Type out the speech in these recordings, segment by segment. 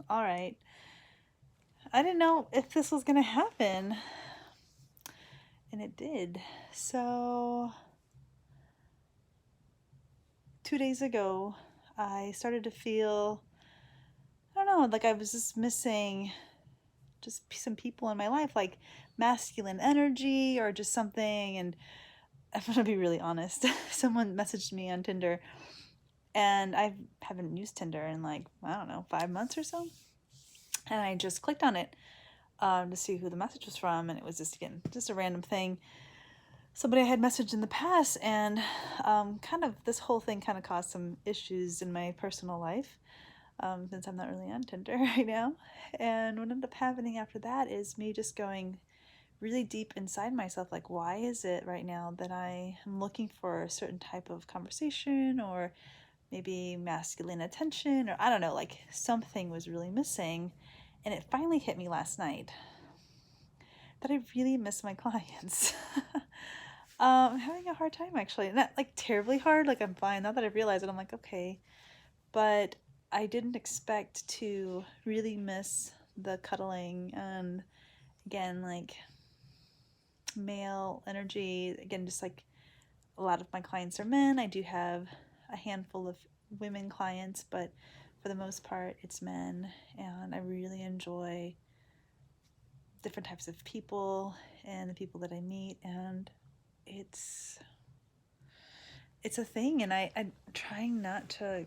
all right. I didn't know if this was going to happen, and it did. So, 2 days ago, I started to feel, I don't know, like I was just missing just some people in my life, like masculine energy or just something. And I'm going to be really honest. Someone messaged me on Tinder, and I haven't used Tinder in like, I don't know, 5 months or so. And I just clicked on it to see who the message was from, and it was just, again, just a random thing. Somebody I had messaged in the past, and kind of this whole thing kind of caused some issues in my personal life, since I'm not really on Tinder right now. And what ended up happening after that is me just going really deep inside myself, like, why is it right now that I am looking for a certain type of conversation, or maybe masculine attention, or I don't know, like something was really missing. And it finally hit me last night that I really miss my clients. I'm having a hard time, actually. Not like terribly hard, like I'm fine. Now that I realize it, I'm like, okay. But I didn't expect to really miss the cuddling and, again, like male energy. Again, just like a lot of my clients are men. I do have a handful of women clients, but for the most part, it's men. And I really enjoy different types of people and the people that I meet. And it's it's a thing, and I'm trying not to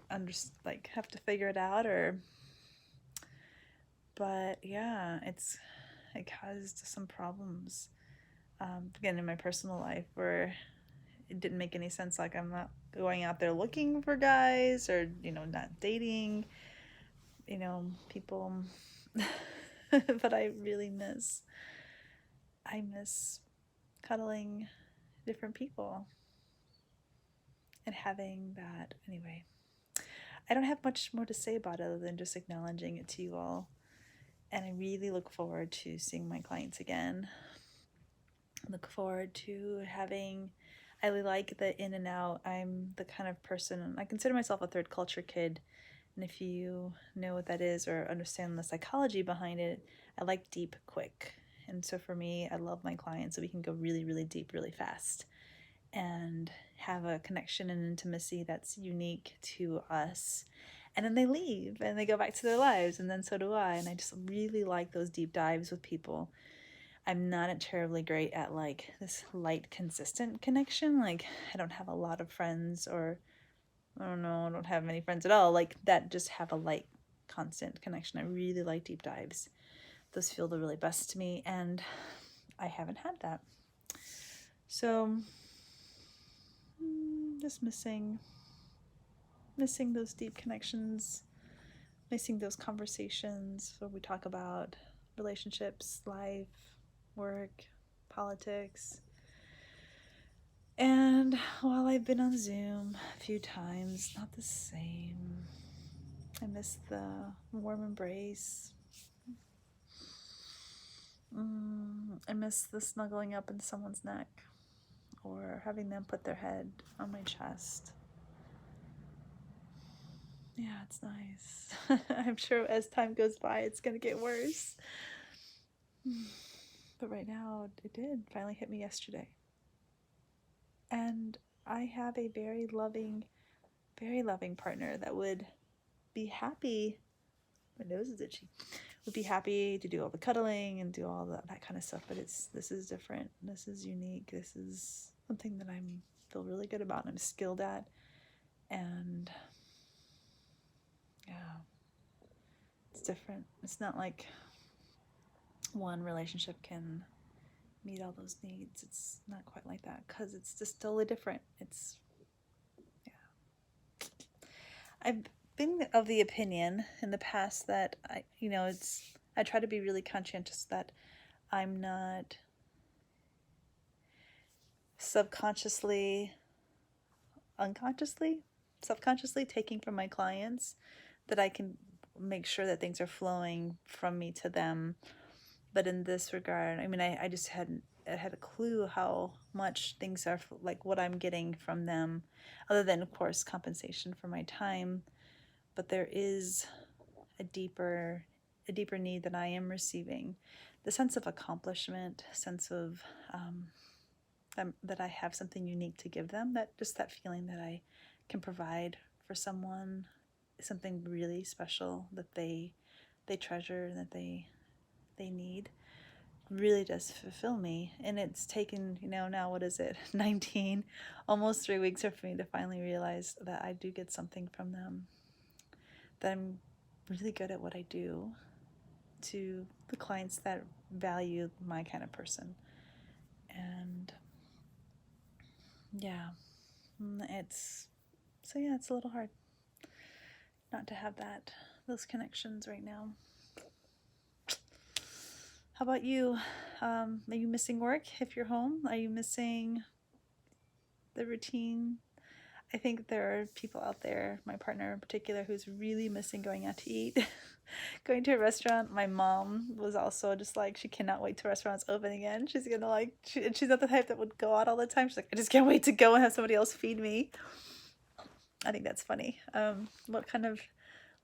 like have to figure it out, or but yeah, it caused some problems, again, in my personal life, where it didn't make any sense. Like, I'm not going out there looking for guys, or not dating people. But I miss cuddling different people and having that. Anyway, I don't have much more to say about it other than just acknowledging it to you all. And I really look forward to seeing my clients again. Look forward to having, I really like the in and out. I'm the kind of person, I consider myself a third culture kid. And if you know what that is or understand the psychology behind it, I like deep, quick. And so for me, I love my clients so we can go really, really deep, really fast, and have a connection and intimacy that's unique to us. And then they leave and they go back to their lives, and then so do I. And I just really like those deep dives with people. I'm not terribly great at like this light, consistent connection. Like, I don't have a lot of friends, or I don't know, I don't have many friends at all, like that just have a light, constant connection. I really like deep dives. Those feel the really best to me, and I haven't had that. So, just missing those deep connections, missing those conversations where we talk about relationships, life, work, politics. And while I've been on Zoom a few times, not the same. I miss the warm embrace. I miss the snuggling up in someone's neck, or having them put their head on my chest. Yeah, it's nice. I'm sure as time goes by, it's going to get worse. But right now, it did finally hit me yesterday. And I have a very loving partner that would be happy. My nose is itchy. Would be happy to do all the cuddling and do all that kind of stuff. But this is different. This is unique. This is something that I feel really good about and I'm skilled at. And yeah, it's different. It's not like one relationship can meet all those needs. It's not quite like that, because it's just totally different. Yeah. I've been of the opinion in the past that I try to be really conscientious that I'm not subconsciously, unconsciously, subconsciously taking from my clients, that I can make sure that things are flowing from me to them. But in this regard, I mean, I just had a clue how much things are like what I'm getting from them, other than, of course, compensation for my time. But there is a deeper need that I am receiving. The sense of accomplishment, sense of that I have something unique to give them, that feeling that I can provide for someone, something really special that they treasure and that they need, really does fulfill me. And it's taken, now what is it, 19, almost 3 weeks for me to finally realize that I do get something from them, that I'm really good at what I do to the clients that value my kind of person. And yeah, it's a little hard not to have those connections right now. How about you? Are you missing work if you're home? Are you missing the routine? I think there are people out there, my partner in particular, who's really missing going out to eat, going to a restaurant. My mom was also just like, she cannot wait till restaurants open again. She's gonna she's not the type that would go out all the time. She's like, I just can't wait to go and have somebody else feed me. I think that's funny. What kind of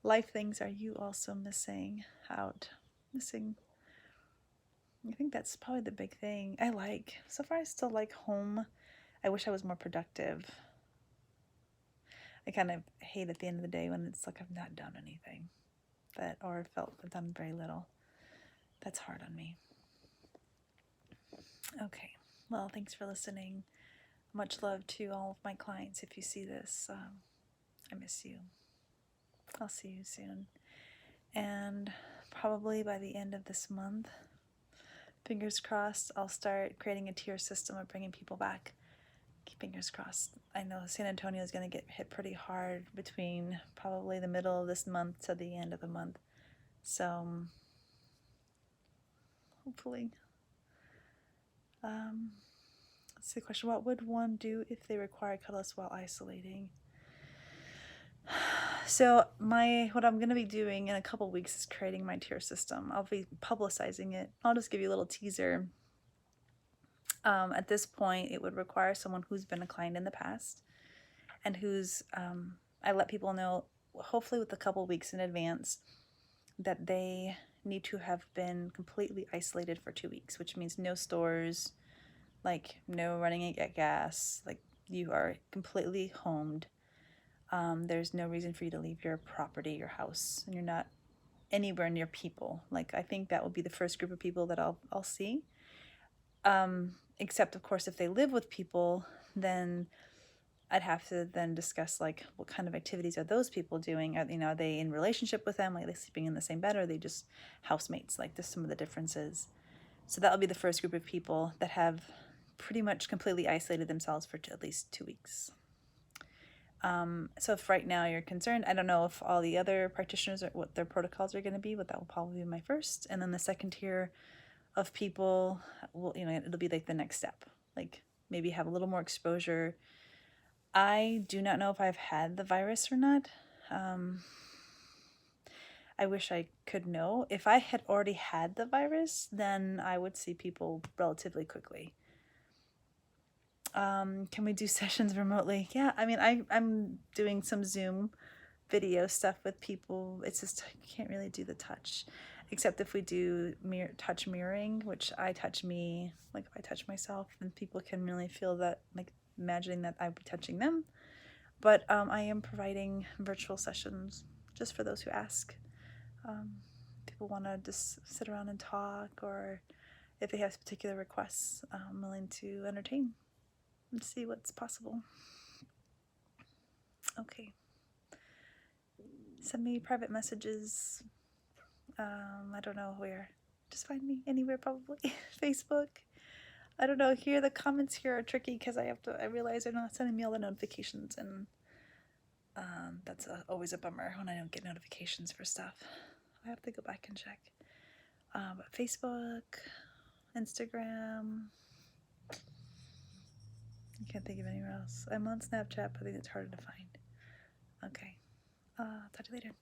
life things are you also missing out? I think that's probably the big thing. So far I still like home. I wish I was more productive. I kind of hate at the end of the day when it's like I've not done anything or felt I've done very little. That's hard on me. Okay, well, thanks for listening. Much love to all of my clients. If you see this, I miss you. I'll see you soon. And probably by the end of this month, fingers crossed, I'll start creating a tier system of bringing people back. Fingers crossed. I know San Antonio is going to get hit pretty hard between probably the middle of this month to the end of the month. So hopefully. Let's see the question. What would one do if they require cuddles while isolating? So what I'm going to be doing in a couple weeks is creating my tier system. I'll be publicizing it. I'll just give you a little teaser. At this point, it would require someone who's been a client in the past and who's, I let people know, hopefully with a couple weeks in advance, that they need to have been completely isolated for 2 weeks, which means no stores, like no running and get gas, like you are completely homed. There's no reason for you to leave your property, your house, and you're not anywhere near people. Like, I think that will be the first group of people that I'll see. Except of course, if they live with people, then I'd have to then discuss like what kind of activities are those people doing? Are they in relationship with them? Like, are they sleeping in the same bed, or are they just housemates? Like, there's some of the differences. So that'll be the first group of people that have pretty much completely isolated themselves for at least 2 weeks. So if right now you're concerned, I don't know if all the other practitioners or what their protocols are going to be, but that will probably be my first. And then the second tier of people will, it'll be like the next step, like maybe have a little more exposure. I do not know if I've had the virus or not. I wish I could know. If I had already had the virus, then I would see people relatively quickly. Can we do sessions remotely? Yeah, I mean, I'm doing some Zoom video stuff with people. It's just, I can't really do the touch, except if we do touch mirroring, which I touch me, like if I touch myself, then people can really feel that, like imagining that I'd be touching them. But I am providing virtual sessions just for those who ask. People want to just sit around and talk, or if they have particular requests, I'm willing to entertain and see what's possible. Okay. Send me private messages. I don't know where. Just find me anywhere, probably. Facebook. I don't know. Here, the comments here are tricky because I realize they're not sending me all the notifications, and that's always a bummer when I don't get notifications for stuff. I have to go back and check. But Facebook, Instagram. I can't think of anywhere else. I'm on Snapchat, but I think it's harder to find. Okay. Talk to you later.